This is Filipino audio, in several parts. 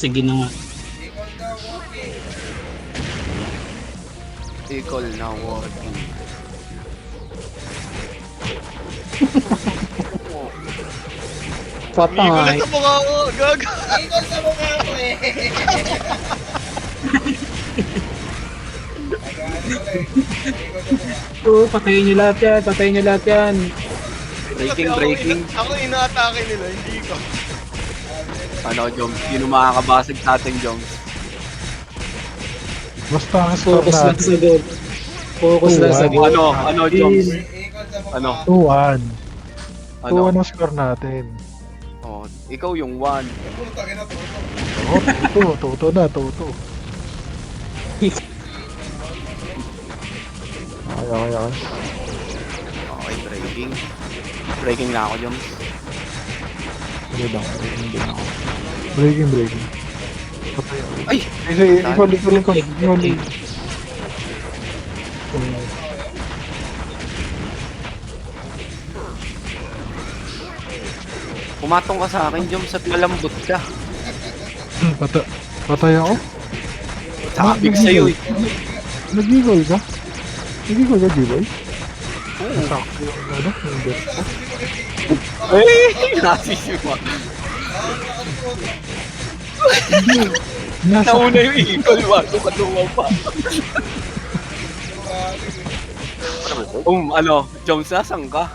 Sige na nga. Equal na working. Patay. Igulat sa mukha ko, gag. Ikot sa mukha ko eh. Oo, patayin nyo lahat yan. Patayin nyo lahat yan. Breaking. Ako ina-atake nila, hindi ko. Ano, Joms? Sino makakabasag sa atin, Joms? Basta ang score Focus lang natin. sa goal. Focus lang sa goal. Ano, Joms? Ikot sa mukha Ano? 2-1. 2-1 Ano? ang score natin. Oh, ikaw yung 1. Putangin na to. Oo, tuto na, tuto. Okay. Okay, breaking. Breaking na ako, Joms. Hindi lang, breaking din ako. Breaking. Patay ako. Ay! Kasi, ikot. Pumatong ka sa akin, Joms, at malambot ka. Patay ako? Sabi ko sa'yo eh. Nag-eagle ka? Nag-eagle ka, G-Boy? Oo. Sakto yung ano, yung death ko. Eh! Nasisipa. Nasa, Nauna yung eagle, bago ka pa. Ano, Joms, nasan ka?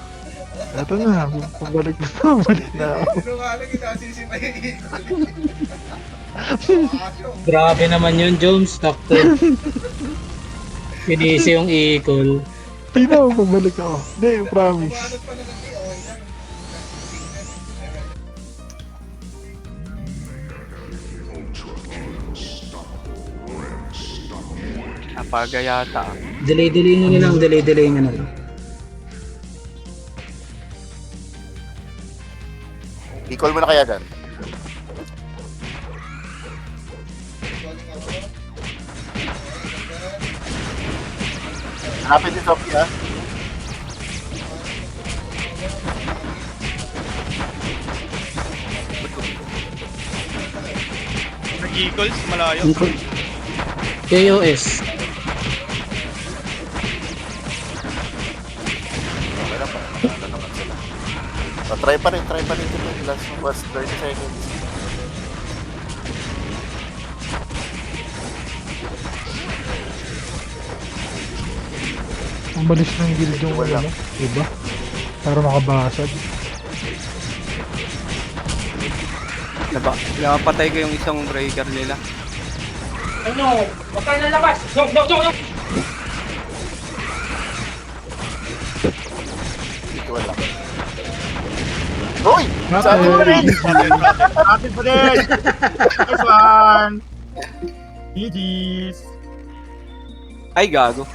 eto na, pabalik na ako. Sinungaling inasisipay yung ikot. Grabe naman yun, Jones. Takto. Pinisi yung equal. Tingnan mo, pabalik ako. Hindi, promise. Paano pa naman di oh yan. Napaga yata. Delay nyo lang. Delay nyo na lang. Equal mo na kaya dyan. Hanapin si Sophie ha. Nag-eagles, malayo. KOS. Wala pa. Wala naman sila. Oh, try pa rin ito. Last was 30 seconds. Ang balis ng guild yung Wala. ano, diba? Para makabasag. Napatay ko yung isang breaker nila. Equal lang. Uy! Sa atin pa rin! Atin pa din! Nice one! GG's! Ay, gago.